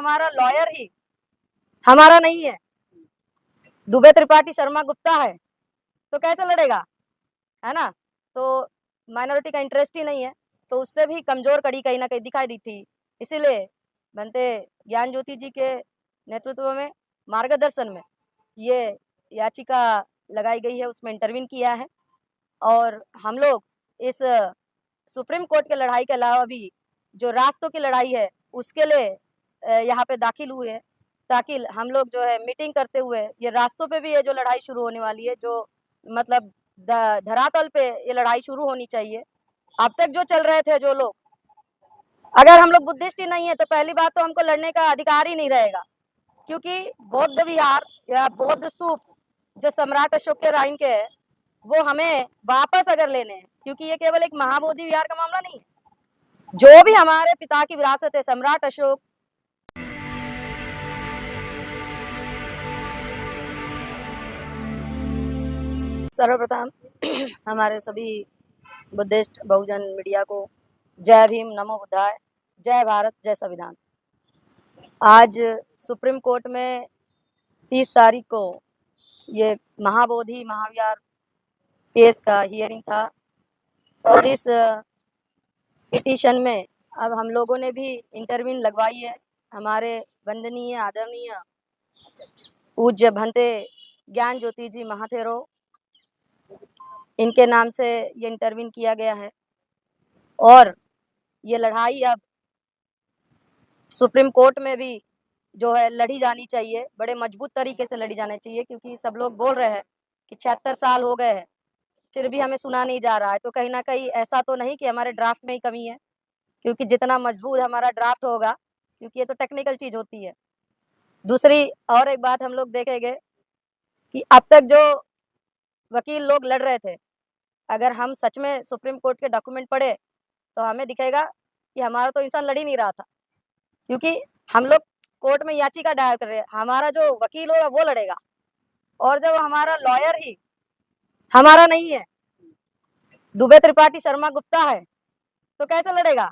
हमारा लॉयर ही हमारा नहीं है, दुबे त्रिपाठी शर्मा गुप्ता है, तो कैसे लड़ेगा, है ना। तो माइनॉरिटी का इंटरेस्ट ही नहीं है, तो उससे भी कमजोर कड़ी कहीं ना कहीं दिखाई दी थी। इसीलिए बनते ज्ञान ज्योति जी के नेतृत्व में, मार्गदर्शन में ये याचिका लगाई गई है, उसमें इंटरवीन किया है। और हम लोग इस सुप्रीम कोर्ट के लड़ाई के अलावा भी जो रास्तों की लड़ाई है उसके लिए यहाँ पे दाखिल हुए हैं, ताकि हम लोग जो है मीटिंग करते हुए ये रास्तों पे भी ये जो लड़ाई शुरू होने वाली है, जो मतलब धरातल पे ये लड़ाई शुरू होनी चाहिए। अब तक जो चल रहे थे जो लोग, अगर हम लोग बुद्धिस्ट ही नहीं है तो पहली बात तो हमको लड़ने का अधिकार ही नहीं रहेगा, क्योंकि बौद्ध विहार या बौद्ध स्तूप जो सम्राट अशोक के राइन के है वो हमें वापस अगर लेने हैं, क्योंकि ये केवल एक महाबोधि विहार का मामला नहीं है, जो भी हमारे पिता की विरासत है सम्राट अशोक। सर्वप्रथम हमारे सभी बुद्धिस्ट बहुजन मीडिया को जय भीम, नमो बुद्धाय, जय भारत, जय संविधान। आज सुप्रीम कोर्ट में 30 तारीख को ये महाबोधि महाविहार केस का हियरिंग था, और इस पिटीशन में अब हम लोगों ने भी इंटरवीन लगवाई है। हमारे वंदनीय आदरणीय पूज्य भंते ज्ञान ज्योति जी महाथेरो, इनके नाम से ये इंटरवीन किया गया है। और ये लड़ाई अब सुप्रीम कोर्ट में भी जो है लड़ी जानी चाहिए, बड़े मजबूत तरीके से लड़ी जानी चाहिए, क्योंकि सब लोग बोल रहे हैं कि 76 साल हो गए हैं फिर भी हमें सुना नहीं जा रहा है। तो कहीं ना कहीं ऐसा तो नहीं कि हमारे ड्राफ्ट में ही कमी है, क्योंकि जितना मजबूत हमारा ड्राफ्ट होगा, क्योंकि ये तो टेक्निकल चीज़ होती है। दूसरी और एक बात हम लोग देखेंगे कि अब तक जो वकील लोग लड़ रहे थे, अगर हम सच में सुप्रीम कोर्ट के डॉक्यूमेंट पढ़े तो हमें दिखेगा कि हमारा तो इंसान लड़ ही नहीं रहा था, क्योंकि हम लोग कोर्ट में याचिका दायर कर रहे हैं, हमारा जो वकील होगा वो लड़ेगा, और जब हमारा लॉयर ही हमारा नहीं है, दुबे त्रिपाठी शर्मा गुप्ता है, तो कैसे लड़ेगा,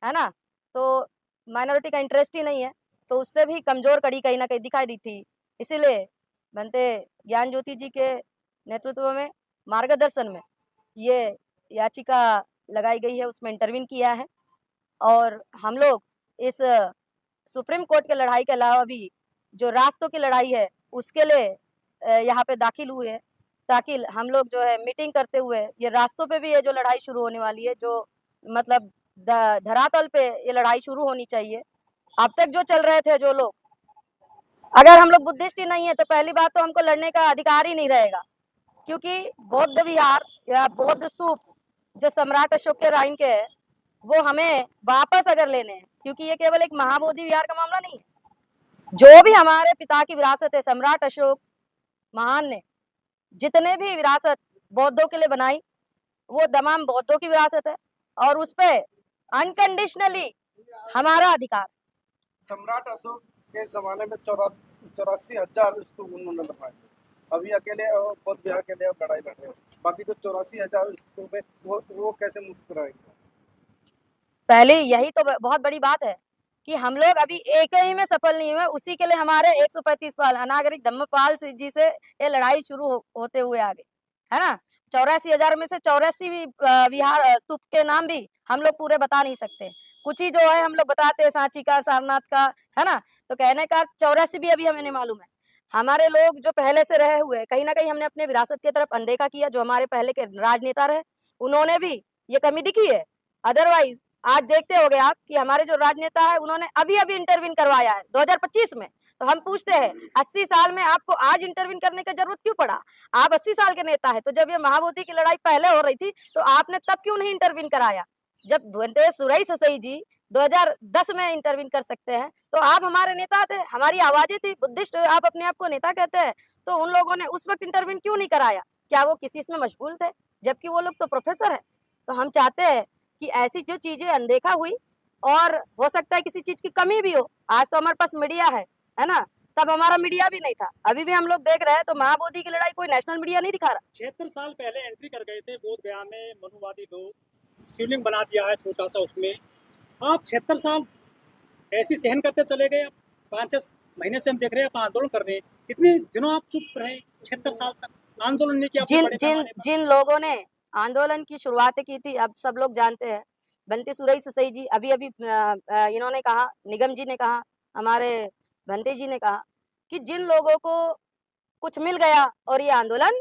है ना। तो माइनॉरिटी का इंटरेस्ट ही नहीं है, तो उससे भी कमजोर कड़ी कहीं ना कहीं दिखाई दी थी। इसीलिए बनते ज्ञान ज्योति जी के नेतृत्व में, मार्गदर्शन में ये याचिका लगाई गई है, उसमें इंटरवीन किया है। और हम लोग इस सुप्रीम कोर्ट के लड़ाई के अलावा भी जो रास्तों की लड़ाई है उसके लिए यहाँ पे दाखिल हुए हैं, ताकि हम लोग जो है मीटिंग करते हुए ये रास्तों पे भी ये जो लड़ाई शुरू होने वाली है, जो मतलब धरातल पे ये लड़ाई शुरू होनी चाहिए। अब तक जो चल रहे थे जो लोग, अगर हम लोग बुद्धिस्ट ही नहीं है तो पहली बात तो हमको लड़ने का अधिकार ही नहीं रहेगा, क्योंकि बौद्ध विहार या बौद्ध स्तूप जो सम्राट अशोक के राइन के है वो हमें वापस अगर लेने हैं, क्योंकि ये केवल एक महाबोधि विहार का मामला नहीं है, जो भी हमारे पिता की विरासत है सम्राट अशोक महान ने जितने भी विरासत बौद्धों के लिए बनाई वो तमाम बौद्धों की विरासत है, और उस पर अनकंडीशनली हमारा अधिकार। सम्राट अशोक के जमाने में 84,000 स्तूप उन्होंने बनवाए, अभी अकेले बौद्ध विहार के लिए लड़ाई लड़ रहे हैं, बाकी जो 84,000 स्तूप है वो कैसे मुक्त कराएंगे। पहले यही तो बहुत बड़ी बात है कि हम लोग अभी एक ही में सफल नहीं हुए, उसी के लिए हमारे 135 पाल अनागरिक धम्मपाल जी से ये लड़ाई शुरू होते हुए आ गई, है ना। 84,000 में से 84 विहार स्तूप के नाम भी हम लोग पूरे बता नहीं सकते, कुछ ही जो है हम लोग बताते हैं, सांची का, सारनाथ का, है ना। तो कहने का 84 भी अभी हमें नहीं मालूम है। हमारे लोग जो पहले से रहे हुए, कहीं ना कहीं हमने अपने विरासत की तरफ अनदेखा किया, जो हमारे पहले के राजनेता रहे उन्होंने भी ये कमी दिखी है। अदरवाइज आज देखते होगे आप कि हमारे जो राजनेता है उन्होंने अभी अभी इंटरवीन करवाया है 2025 में। तो हम पूछते हैं 80 साल में आपको आज इंटरवीन करने की जरूरत क्यों पड़ा? आप 80 साल के नेता है, तो जब ये महाबोधि की लड़ाई पहले हो रही थी तो आपने तब क्यों नहीं इंटरवीन कराया? जब भुवनदेव सुरई ससई जी 2010 में इंटरवीन कर सकते हैं, तो आप हमारे नेता थे, हमारी आवाजें थी, बुद्धिस्ट आप अपने आप को नेता कहते हैं, तो उन लोगों ने उस वक्त इंटरवीन क्यों नहीं कराया? क्या वो किसी इसमें मशगूल थे? जबकि वो लोग तो प्रोफेसर है। तो हम चाहते हैं कि ऐसी जो चीजें अनदेखा हुई, और हो सकता है किसी चीज की कमी भी हो, आज तो हमारे पास मीडिया है ना, तब हमारा मीडिया भी नहीं था। अभी भी हम लोग देख रहे हैं तो महाबोधि की लड़ाई कोई नेशनल मीडिया नहीं दिखा रहा। 76 साल पहले एंट्री कर गए थे बोध गया में मनुवादी लोग, शिवलिंग बना दिया है छोटा सा, उसमें आप 76 साल ऐसी सहन करते चले गए। अब 5-6 महीने से हम देख रहे हैं, आप आंदोलन कर रहे हैं। कितने दिनों आप चुप रहे? 76 साल तक आंदोलन नहीं किया आपने जिन बड़े जिन पैमाने पर। जिन लोगों ने आंदोलन की शुरुआत की थी, अब सब लोग जानते हैं। बंटी सुरई ससई जी अभी अभी इन्होंने कहा, निगम जी ने कहा, हमारे भंते जी ने कहा कि जिन लोगों को कुछ मिल गया और ये आंदोलन,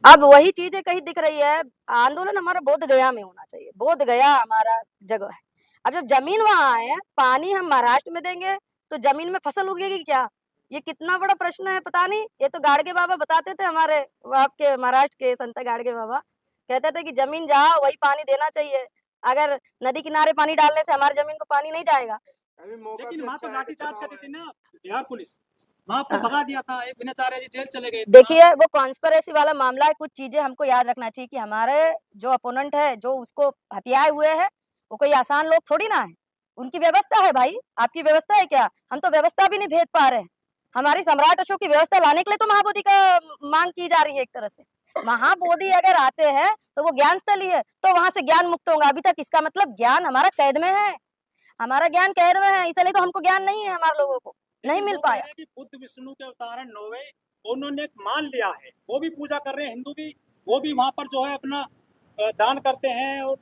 अब वही चीजें कहीं दिख रही है। आंदोलन हमारा बोध गया में होना चाहिए, बोध गया हमारा जगह है। अब जब जमीन वहां है, पानी हम महाराष्ट्र में देंगे तो जमीन में फसल उगेगी क्या? ये कितना बड़ा प्रश्न है, पता नहीं। ये तो गाड़गे बाबा बताते थे, हमारे आपके महाराष्ट्र के संत गाड़गे बाबा कहते थे कि जमीन जहाँ वही पानी देना चाहिए। अगर नदी किनारे पानी डालने से हमारी जमीन को पानी नहीं जाएगा। अभी मौका लेकिन भी वहाँ अच्छा तो है कि लाठीचार्ज कर चुनाव दी है। थी ना बिहार पुलिस, वहाँ पर भगा दिया था। एक विनाचार्य जी जेल चले गए थे। देखिए, वो कॉन्स्पिरेसी वाला मामला है। कुछ चीजें हमको याद रखना चाहिए कि हमारे जो अपोनेंट है, जो उसको हथियाए हुए है, वो कोई आसान लोग थोड़ी ना है। उनकी व्यवस्था है भाई, आपकी व्यवस्था है क्या? हम तो व्यवस्था भी नहीं भेद पा रहे हैं। हमारी सम्राट अशोक की व्यवस्था लाने के लिए तो महाबोधि का मांग की जा रही है एक तरह से। महाबोधि अगर आते हैं तो वो ज्ञान स्थली है, तो वहां से ज्ञान मुक्त होगा। अभी तक इसका मतलब ज्ञान हमारा कैद में है, हमारा ज्ञान कैद में है, इसलिए तो हमको ज्ञान नहीं है, हमारे लोगों को नहीं लेकिन मिल वो कह पाया। रहे हैं कि बुद्ध विष्णु के अवतार है नौवे, उन्होंने एक मान लिया है, वो भी पूजा कर रहे हैं। हिंदू भी, वो भी वहाँ पर जो है अपना दान करते हैं। और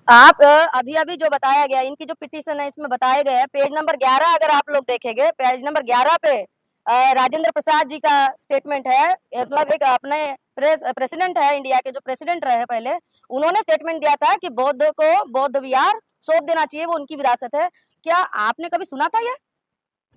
आप अभी-अभी जो बताया गया, इनकी जो पिटीशन है इसमें बताए गए हैं, पेज नंबर 11 अगर आप लोग देखेंगे, पेज नंबर 11 पे राजेंद्र प्रसाद जी का स्टेटमेंट है। मतलब एक अपने प्रेसिडेंट है, इंडिया के जो प्रेसिडेंट रहे पहले, उन्होंने स्टेटमेंट दिया था कि बौद्ध को बौद्ध विहार सौंप देना चाहिए, वो उनकी विरासत है। क्या आपने कभी सुना था ये?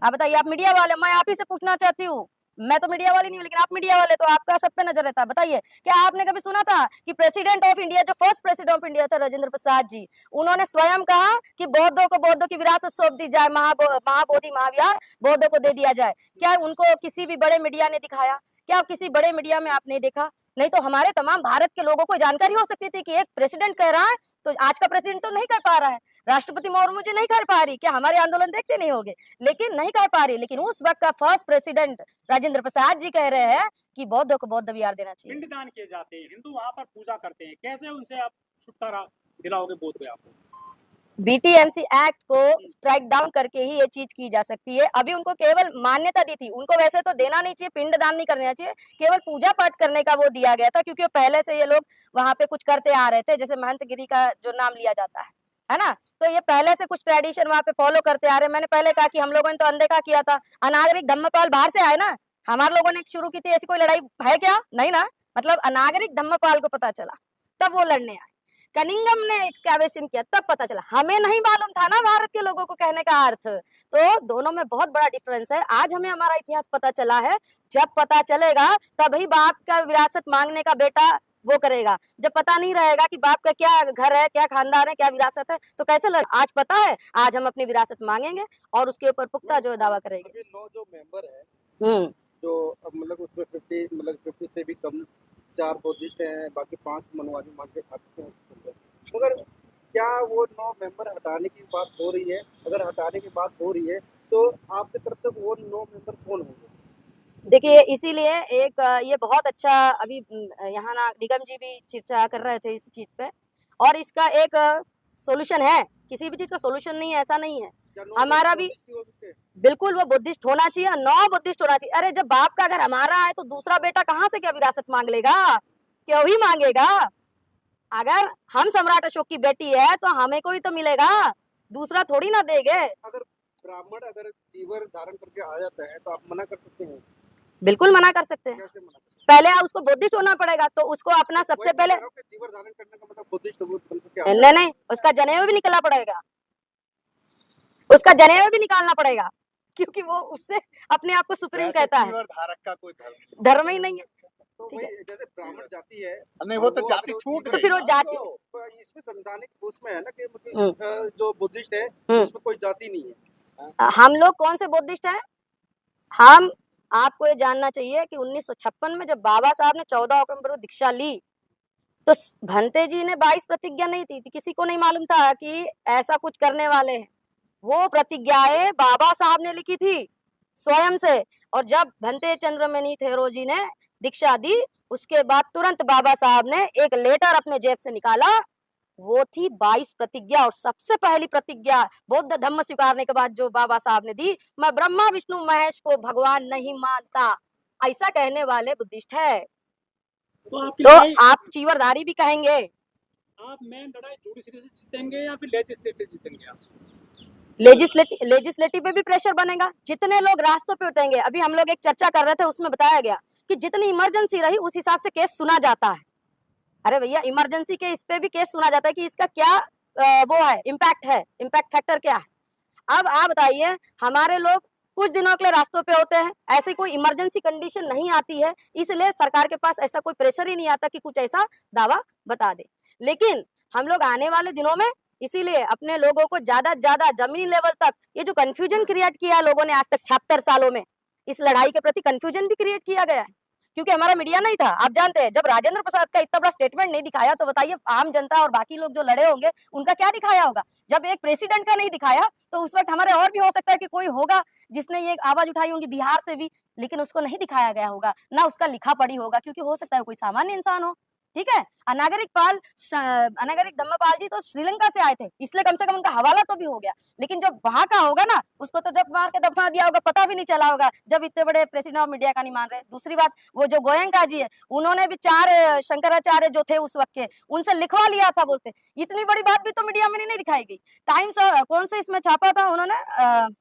आप बताइए, आप मीडिया वाले, मैं आप ही से पूछना चाहती हूँ। मैं तो मीडिया वाली नहीं हूँ, लेकिन आप मीडिया वाले, तो आपका सब पे नजर रहता है। बताइए, क्या आपने कभी सुना था कि प्रेसिडेंट ऑफ इंडिया, जो फर्स्ट प्रेसिडेंट ऑफ इंडिया था राजेंद्र प्रसाद जी, उन्होंने स्वयं कहा कि बौद्धों को बौद्धों की विरासत सौंप दी जाए, महाबोधि महाविहार बौद्धों को दे दिया जाए? क्या उनको किसी भी बड़े मीडिया ने दिखाया? क्या किसी बड़े मीडिया में आपने देखा? नहीं तो हमारे तमाम भारत के लोगों को जानकारी हो सकती थी कि एक प्रेसिडेंट कह रहा है, तो आज का प्रेसिडेंट तो नहीं कह पा रहा है, राष्ट्रपति मुर्मू जी नहीं कर पा रही, क्या हमारे आंदोलन देखते नहीं होंगे? लेकिन नहीं कर पा रही। लेकिन उस वक्त का फर्स्ट प्रेसिडेंट राजेंद्र प्रसाद जी कह रहे हैं कि बौद्धों को बौद्ध विहार देना चाहिए। पिंडदान किए जाते हैं, हिंदू वहाँ पर पूजा करते हैं, कैसे उनसे आप छुटकारा दिलाओगे बोध गया आपको? बीटीएमसी एक्ट को स्ट्राइक डाउन करके ही ये चीज की जा सकती है। अभी उनको केवल मान्यता दी थी, उनको वैसे तो देना नहीं चाहिए, पिंडदान नहीं करना चाहिए, केवल पूजा पाठ करने का वो दिया गया था, क्योंकि पहले से ये लोग वहां पे कुछ करते आ रहे थे, जैसे महंत गिरी का जो नाम लिया जाता है ना, तो ये पहले से कुछ ट्रेडिशन वहां पे फॉलो करते आ रहे हैं। मैंने पहले कहा कि हम लोगों ने तो अनदेखा किया था। अनागरिक धम्मपाल बाहर से आए ना, हमारे लोगों ने शुरू की थी, ऐसी कोई लड़ाई है क्या? नहीं ना। मतलब अनागरिक धम्मपाल को पता चला, तब वो लड़ने आए। कनिंगम ने एक्सकैवेशन किया, तब पता चला। हमें नहीं मालूम था ना भारत के लोगों को, कहने का अर्थ। तो दोनों में बहुत बड़ा डिफरेंस है। आज हमें हमारा इतिहास पता चला है, जब पता चलेगा तभी बाप का विरासत मांगने का बेटा वो करेगा। जब पता नहीं रहेगा कि बाप का क्या घर है, क्या खानदान है, क्या विरासत है, तो कैसे लड़? आज पता है, आज हम अपनी विरासत मांगेंगे और उसके ऊपर पुख्ता जो दावा करेंगे। अभी 9 जो मेंबर है, हम्म जो मतलब उसमें 50 से भी कम 4 बुद्धिस्ट हैं, बाकी 5 मनवादी मान के खाते हैं। मगर क्या वो 9 मेंबर हटाने की बात हो रही है? अगर हटाने की बात हो रही है तो आपकी तरफ से वो 9 मेंबर कौन होंगे? देखिए, इसीलिए एक ये बहुत अच्छा अभी यहाँ ना निगम जी भी चर्चा कर रहे थे इस चीज पे, और इसका एक सॉल्यूशन है। किसी भी चीज का सॉल्यूशन नहीं है, ऐसा नहीं है। क्या 9 हमारा भी बुद्धिस्ट ही हो सकते हैं? बिल्कुल वो बुद्धिस्ट होना चाहिए, 9 बुद्धिस्ट होना चाहिए। अरे जब बाप का घर हमारा है तो दूसरा बेटा कहाँ से क्या विरासत मांग लेगा? क्यों ही मांगेगा? अगर हम सम्राट अशोक की बेटी है तो हमें को ही तो मिलेगा, दूसरा थोड़ी ना देंगे। अगर ब्राह्मण अगर जीवर धारण करके आ जाता है तो आप मना कर सकते हैं? बिल्कुल मना कर सकते हैं। कैसे मना कर सकते पहले उसको बुद्धिस्ट होना पड़ेगा, तो उसको अपना हैं? सबसे वही मैं पहले कह रहा हूँ कि जीवर धारण करने का मतलब बुद्धिस्ट बन के आ नहीं नहीं, उसका जनेऊ भी निकलना पड़ेगा, उसका जनेऊ भी निकालना पड़ेगा, क्योंकि वो उससे अपने आप को सुप्रीम कहता है। धारक का कोई धर्म ही नहीं है। तो ठीक वही है। जैसे ब्राह्मण जाति है, नहीं, वो तो जाति तो छूट जीवन- तो फिर वो जाति तो इसमें संवैधानिक उसमें है ना कि मतलब हम्म। जो बुद्धिस्ट है हम्म। उसमें कोई जाति नहीं है। हम लोग कौन से बुद्धिस्ट हैं? हम आपको ये जानना चाहिए कि 1956 में जब बाबा साहब ने 14 अक्टूबर को दीक्षा ली, तो भंते जी ने 22 प्रतिज्ञा नहीं थी, किसी को नहीं मालूम था कि ऐसा कुछ करने वाले हैं। वो प्रतिज्ञाएं बाबा साहब ने लिखी थी स्वयं से, और जब भंते चंद्रमणि थेरो जी ने दीक्षा दी, उसके बाद तुरंत बाबा साहब ने एक लेटर अपने जेब से निकाला, वो थी 22 प्रतिज्ञा, और सबसे पहली प्रतिज्ञा बौद्ध धम्म स्वीकारने के बाद जो बाबा साहब ने दी, मैं ब्रह्मा विष्णु महेश को भगवान नहीं मानता, ऐसा कहने वाले बुद्धिस्ट है। तो आपकी तो लड़ाई, आप चीवरधारी भी कहेंगे। आप मेन लड़ाई जुडिशरी से जीतेंगे या फिर लेजिस्लेटिव जीतेंगे आप? लेजिस्लेटिव पे भी प्रेशर बनेगा, जितने लोग रास्तों पे उठेंगे। अभी हम लोग एक चर्चा कर रहे थे, उसमें बताया गया कि जितनी इमरजेंसी रही उस हिसाब से केस सुना जाता है। अरे भैया, इमरजेंसी के इस पे भी केस सुना जाता है कि इसका क्या वो है, इम्पैक्ट फैक्टर क्या है। अब आप बताइए, हमारे लोग कुछ दिनों के लिए रास्तों पे होते हैं, ऐसी कोई इमरजेंसी कंडीशन नहीं आती है, इसलिए सरकार के पास ऐसा कोई प्रेशर ही नहीं आता कि कुछ ऐसा दावा बता दे। लेकिन हम लोग आने वाले दिनों में इसीलिए अपने लोगों को ज्यादा से ज्यादा जमीनी लेवल तक, ये जो कंफ्यूजन क्रिएट किया है लोगों ने आज तक 76 सालों में, इस लड़ाई के प्रति कंफ्यूजन भी क्रिएट किया गया है, क्योंकि हमारा मीडिया नहीं था। आप जानते हैं, जब राजेंद्र प्रसाद का इतना बड़ा स्टेटमेंट नहीं दिखाया, तो बताइए आम जनता और बाकी लोग जो लड़े होंगे उनका क्या दिखाया होगा। जब एक प्रेसिडेंट का नहीं दिखाया, तो उस वक्त हमारे और भी हो सकता है कि कोई होगा जिसने ये आवाज उठाई होगी बिहार से भी, लेकिन उसको नहीं दिखाया गया होगा, ना उसका लिखा पढ़ी होगा, क्योंकि हो सकता है कोई सामान्य इंसान हो। ठीक है, अनागरिक धम्मपाल जी तो श्रीलंका से आए थे, इसलिए कम से कम उनका हवाला तो भी हो गया। लेकिन जो वहां का होगा ना, उसको तो जब मार के दफना दिया होगा, पता भी नहीं चला होगा, जब इतने बड़े प्रेसिडेंट ऑफ मीडिया का नहीं मान रहे। दूसरी बात, वो जो गोयंका जी है, उन्होंने भी 4 शंकराचार्य जो थे उस वक्त के, उनसे लिखवा लिया था, बोलते इतनी बड़ी बात भी तो मीडिया में नहीं दिखाई गई। टाइम्स कौन से इसमें छापा था उन्होंने,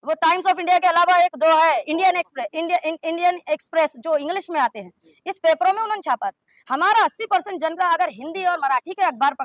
वो टाइम्स ऑफ इंडिया के अलावा एक जो है इंडियन एक्सप्रेस जो इंग्लिश में आते हैं, इस पेपरों में उन्होंने छापा। हमारा 80% जनता अगर हिंदी और मराठी के अखबार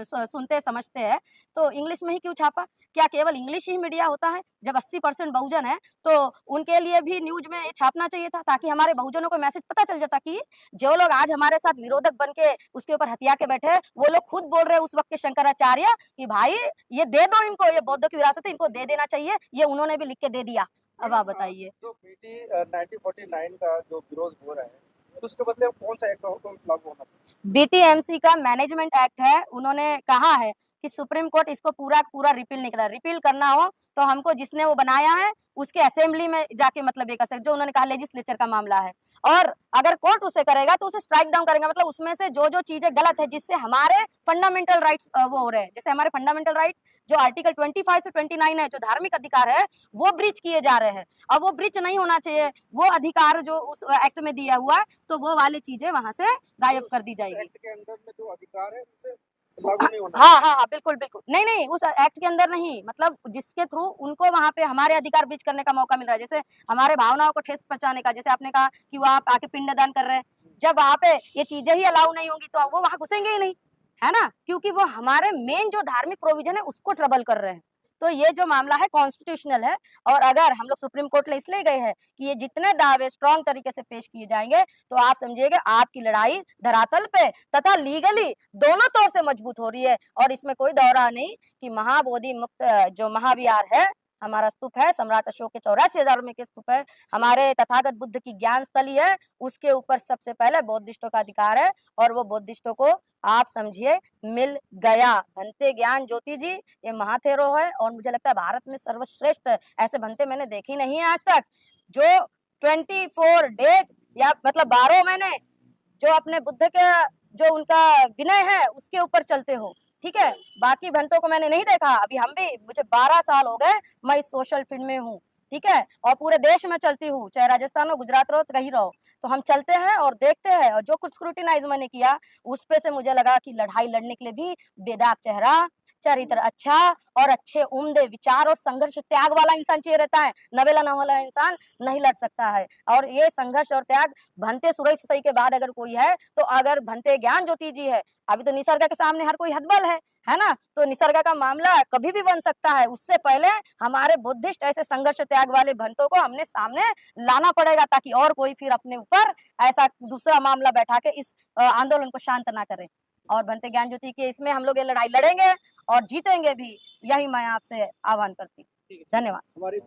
सुनते समझते हैं, तो इंग्लिश में ही क्यों छापा? क्या केवल इंग्लिश ही मीडिया होता है? जब 80% बहुजन है, तो उनके लिए भी न्यूज में ये छापना चाहिए था, ताकि हमारे बहुजनों को मैसेज पता चल जाता कि जो लोग आज हमारे साथ विरोधक बन के उसके ऊपर हथिया के बैठे, वो लोग खुद बोल रहे हैं उस वक्त के शंकराचार्य कि भाई ये दे दो इनको, ये बौद्ध की विरासत है, इनको दे देना चाहिए। ये उन्होंने भी लिख के दे दिया। अब आप बताइए, जो बीटी 1949 का जो विरोध हो रहा है, तो उसके बदले कौन सा एक्ट लागू होना चाहिए? बीटीएमसी का मैनेजमेंट एक्ट है, उन्होंने कहा है कि सुप्रीम कोर्ट इसको पूरा रिपील नहीं करा। रिपील करना हो तो हमको जिसने वो बनाया है उसके असेंबली में जाके मतलब ये कर सकते, जो उन्होंने कहा लेजिस्लेचर का मामला है, और अगर कोर्ट उसे करेगा तो उसे स्ट्राइक डाउन करेगा। मतलब उसमें से जो चीजें गलत है, जिससे हमारे फंडामेंटल राइट्स वो हो रहे हैं, जैसे हमारे फंडामेंटल राइट जो आर्टिकल 25 से 29 है, जो धार्मिक अधिकार है, वो ब्रीच किए जा रहे हैं। अब वो ब्रीच नहीं होना चाहिए, वो अधिकार जो उस एक्ट में दिया हुआ है, तो वो वाली चीजें वहां से गायब कर दी जाएगी। एक्ट के अंदर में जो अधिकार है उसे लागू नहीं होना हाँ हाँ हाँ, बिल्कुल बिल्कुल, नहीं, उस एक्ट के अंदर नहीं, मतलब जिसके थ्रू उनको वहां पे हमारे अधिकार ब्रीच करने का मौका मिल रहा है, जैसे हमारे भावनाओं को ठेस पहुंचाने का। जैसे आपने कहा कि वो आप आके पिंडदान कर रहे हैं, जब वहां पे ये चीजें ही अलाउ नहीं होंगी तो वो वहां घुसेंगे ही नहीं, है ना, क्योंकि वो हमारे मेन जो धार्मिक प्रोविजन है उसको ट्रबल कर रहे हैं। तो ये जो मामला है कॉन्स्टिट्यूशनल है, और अगर हम लोग सुप्रीम कोर्ट में इसलिए गए हैं कि ये जितने दावे स्ट्रॉन्ग तरीके से पेश किए जाएंगे, तो आप समझिएगा आपकी लड़ाई धरातल पे तथा लीगली दोनों तौर से मजबूत हो रही है। और इसमें कोई दौरा नहीं कि महाबोधि मुक्त जो महाविहार है, हमारा स्तूप है, सम्राट अशोक के 84,000 में के स्तूप है, हमारे तथागत बुद्ध की ज्ञान स्थली है, उसके ऊपर सबसे पहले बौद्धिस्टों का अधिकार है, और वो बौद्धिस्टों को आप समझिए मिल गया। भंते ज्ञान ज्योति जी ये महाथेरो है, और मुझे लगता है भारत में सर्वश्रेष्ठ ऐसे भंते मैंने देखी नहीं है आज तक, जो 24 डेज या मतलब 12 महीने जो अपने बुद्ध के जो उनका विनय है उसके ऊपर चलते हो। ठीक है, बाकी भंतों को मैंने नहीं देखा। अभी हम भी, मुझे 12 साल हो गए, मैं इस सोशल फील्ड में हूँ। ठीक है, और पूरे देश में चलती हूँ, चाहे राजस्थान हो, गुजरात रहो, कहीं रहो, तो हम चलते हैं और देखते हैं। और जो कुछ स्क्रूटिनाइज मैंने किया उस पे से मुझे लगा कि लड़ाई लड़ने के लिए भी बेदाग चेहरा, चरित्र अच्छा और अच्छे उम्दे विचार और संघर्ष त्याग वाला इंसान चाहिए रहता है। नवेला न वाला इंसान नहीं लड़ सकता है। और ये संघर्ष और त्याग भंते सुरई सही के बाद अगर कोई है, तो अगर भंते ज्ञान ज्योति जी है। अभी तो निसर्ग के सामने हर कोई हतबल है ना, तो निसर्ग का मामला कभी भी बन सकता है। उससे पहले हमारे बुद्धिस्ट ऐसे संघर्ष त्याग वाले भंतों को हमने सामने लाना पड़ेगा, ताकि और कोई फिर अपने ऊपर ऐसा दूसरा मामला बैठा के इस आंदोलन को शांत ना करे। और भंते ज्ञान ज्योति के इसमें हम लोग ये लड़ाई लड़ेंगे और जीतेंगे भी, यही मैं आपसे आह्वान करती हूँ। धन्यवाद। हमारी